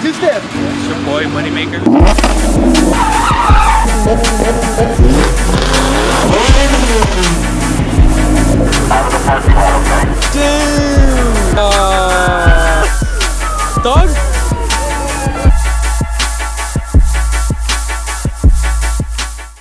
Two-step. It's your boy, Moneymaker. Damn. Dog?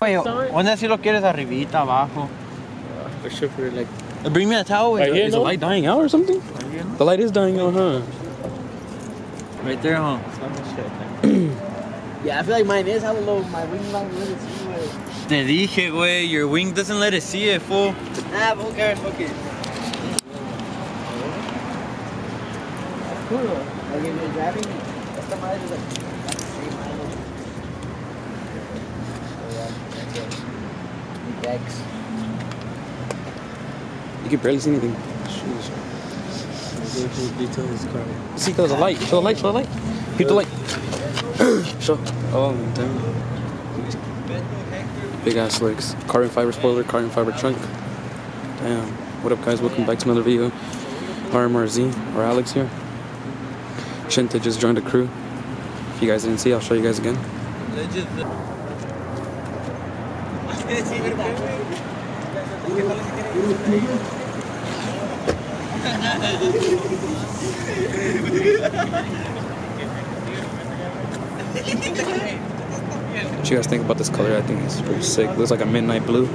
Oye, ¿dónde si lo quieres arribita, abajo? I should put it like... Bring me a towel. Right here, Is the light dying out or something? The light is dying out, huh? Right there, huh? Yeah, I feel like mine is hella low. My wing line let it see it. Te dije, güey, your wing doesn't let it see it, fool. Nah, but who cares? Fuck it. Cool. Like if you're driving, esta madre is like the same mileage. So yeah, that's it. You can barely see anything. See, there's a light. Show the light, show the light. Hit the light. Show. Oh, damn. Big ass legs. Carbon fiber spoiler, carbon fiber trunk. Damn. What up, guys? Welcome back to another video. RMRZ, or Alex here. Shinta just joined the crew. If you guys didn't see, I'll show you guys again. What you guys think about this color? I think it's pretty sick. Looks like a midnight blue.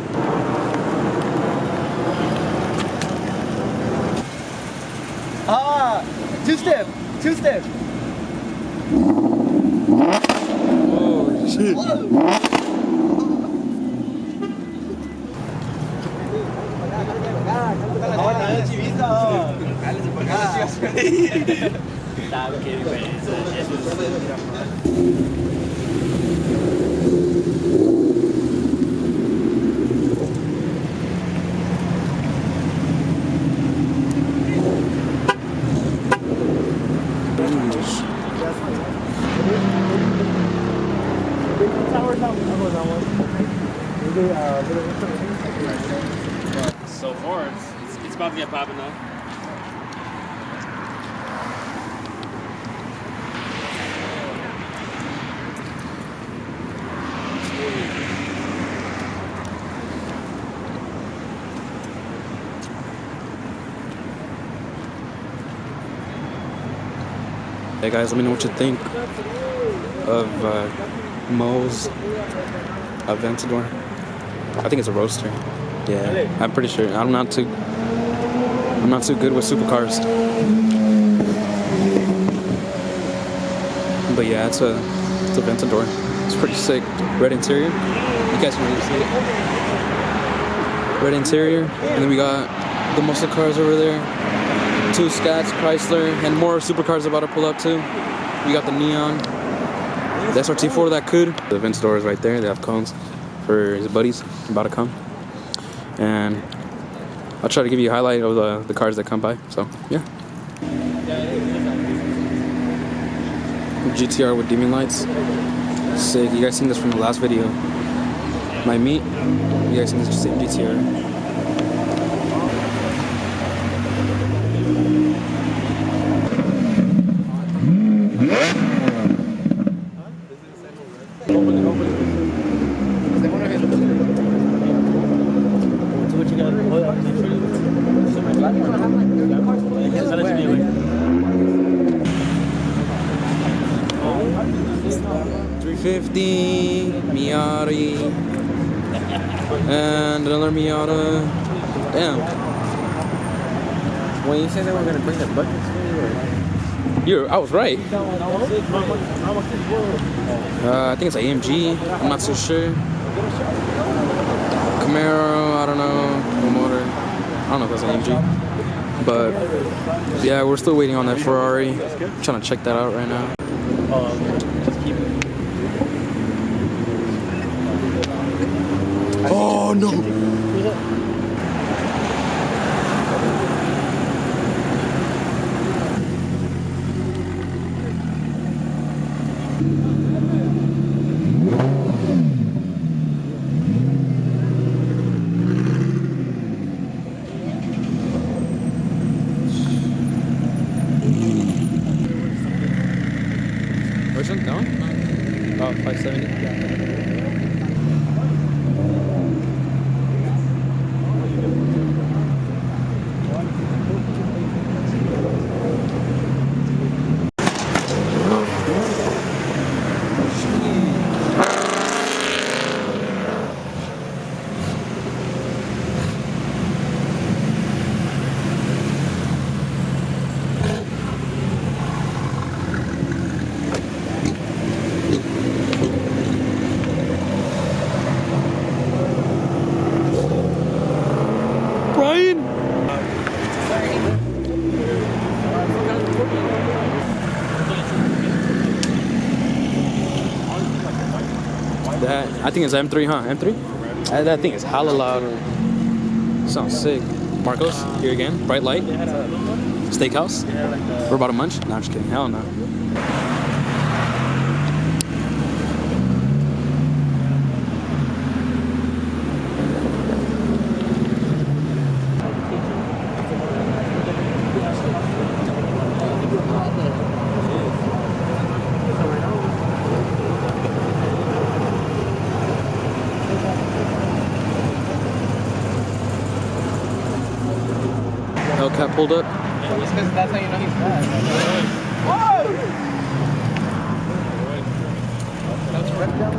Ah, two-step. Two-step. Oh, shit. So far, it's about to get popping though. Hey guys, let me know what you think of Mo's Aventador. I think it's a roadster. Yeah, I'm pretty sure. I'm not too good with supercars. But yeah, it's a Aventador. It's pretty sick. Red interior. You guys can really see it. Red interior, and then we got the muscle cars over there. 2 Scats, Chrysler, and more supercars about to pull up too. We got the Neon, the SRT4 that could. The Aventador is right there. They have cones for his buddies about to come. And I'll try to give you a highlight of the cars that come by. So, yeah. GTR with dimming lights. Sick. You guys seen this from the last video. My meet. You guys seen this same GTR. Miata, and another Miata. Damn. When you said they were gonna bring the buckets for you, I was right. I think it's an AMG. I'm not so sure. Camaro. I don't know. No motor. I don't know if that's an AMG. But yeah, we're still waiting on that Ferrari. I'm trying to check that out right now. Oh no! Which one? That one? About 570. Brian! That, I think it's M3, huh? M3? That thing is hella loud. Sounds sick. Marcos, here again. Bright light. Steakhouse. We're about to munch? No, I'm just kidding. Hell no. Hellcat pulled up. It's because that's how you know he's fast. Whoa! That's right down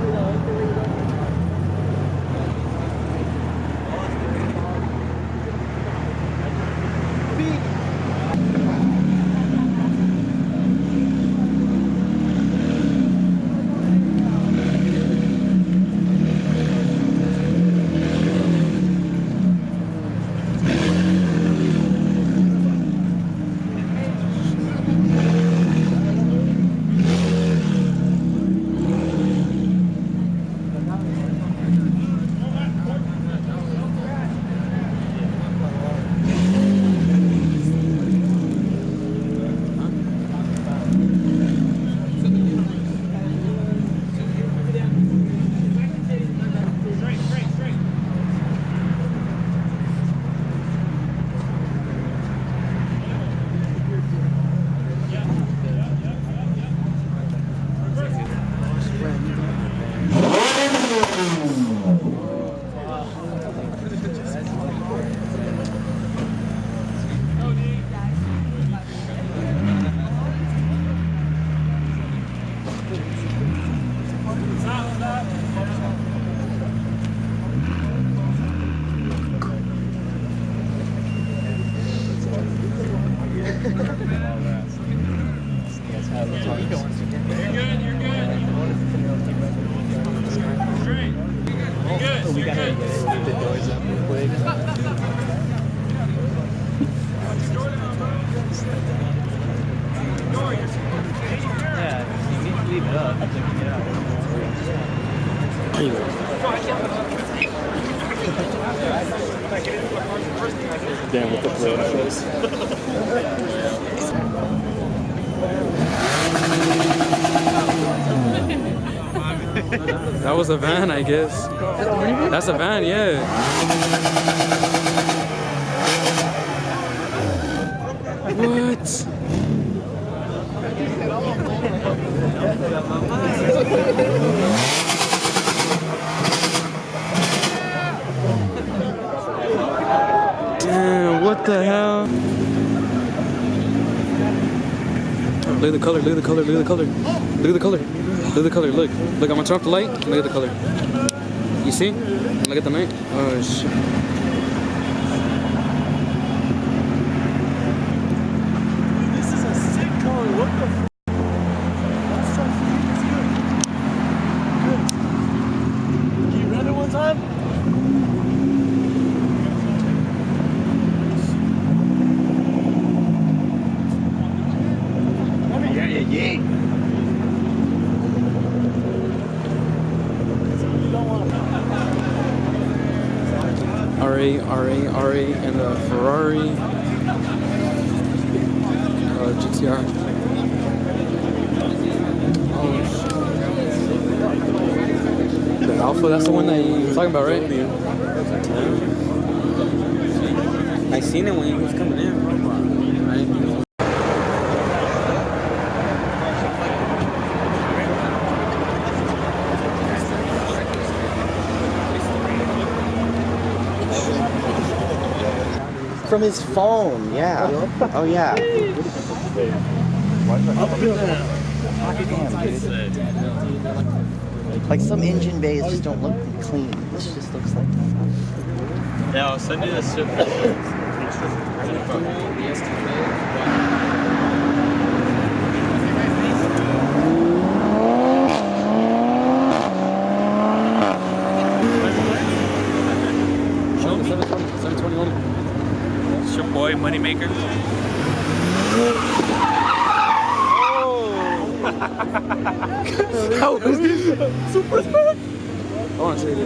Damn, with the clothes. That was a van, I guess. That's a van, yeah. What? Damn, what the hell? Look at the color, look at the color, look at the color. Look at the color. Look at the color, look. Look, I'm gonna turn off the light. Look at the color. You see? Look at the night. Oh shit. This is a sick car. What the f? Can you run it one time? Yeah. RA, and the Ferrari GTR. Oh, shit. The Alpha, that's the one that you were talking about, right? I seen it when he was coming in. I didn't know. from his phone. Yeah. Oh yeah. Like some engine bays just don't look clean. This just looks like. Yeah, I'll send you the Supercar. It's your boy, Moneymaker. How is this? Super spec? I want to see that.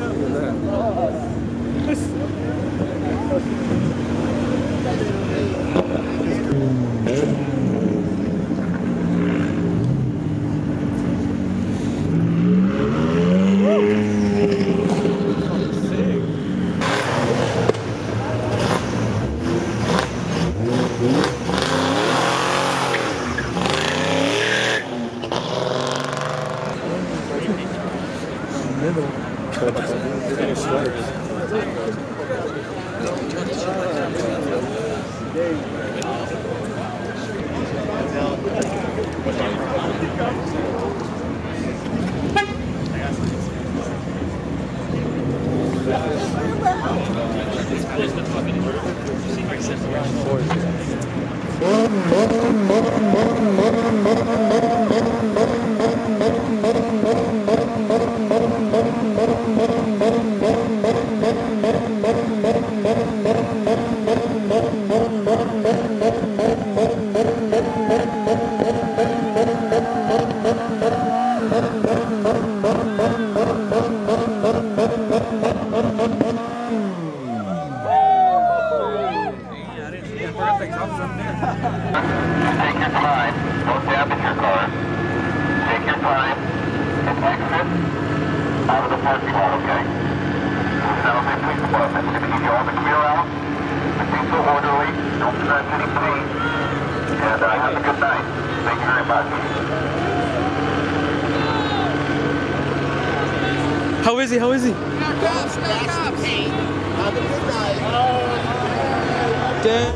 Take your time. Don't damage your car. Take your time. Exit out of the parking lot, okay? Now, the police department, if you need all the clear out, proceed so orderly, don't press any speed, and have a good night. Thank you very much. How is he? How is he? Damn.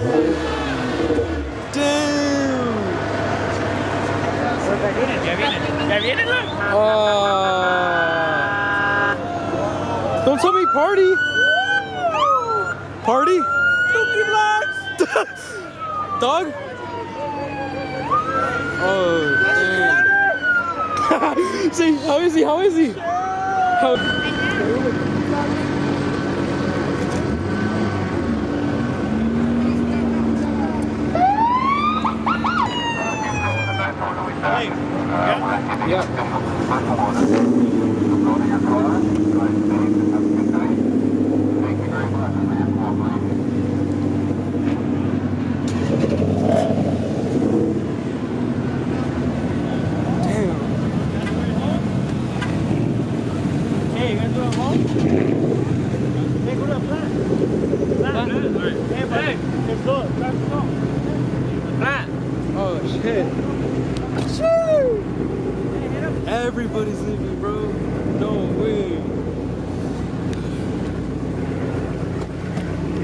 Damn. Ya viene, look. Don't tell me party. Party? Dog? Oh, dang. See, how is he? How is he? How? Yeah. Hey, you guys doing home? Hey, what up, Plant? Hey, let's go. Plant. Oh shit. Shoo! Everybody's leaving, bro. No way.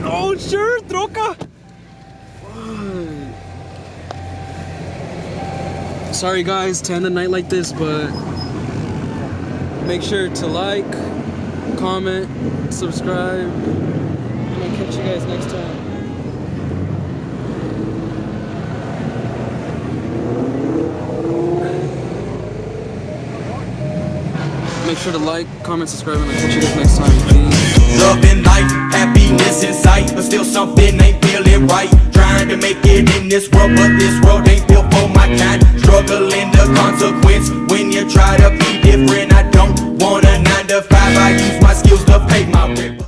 Oh sure, troca. Sorry guys to end the night like this, but make sure to like, comment, subscribe, and I'll catch you guys next time. Make sure to like, comment, subscribe, and I'll catch you guys next time. Peace. Love in life, happiness in sight, but still something ain't feeling right. Trying to make it in this world, but this world ain't built for my kind. Struggling the consequence when you try to be different. I don't want a 9 to 5, I use my skills to pay my rent.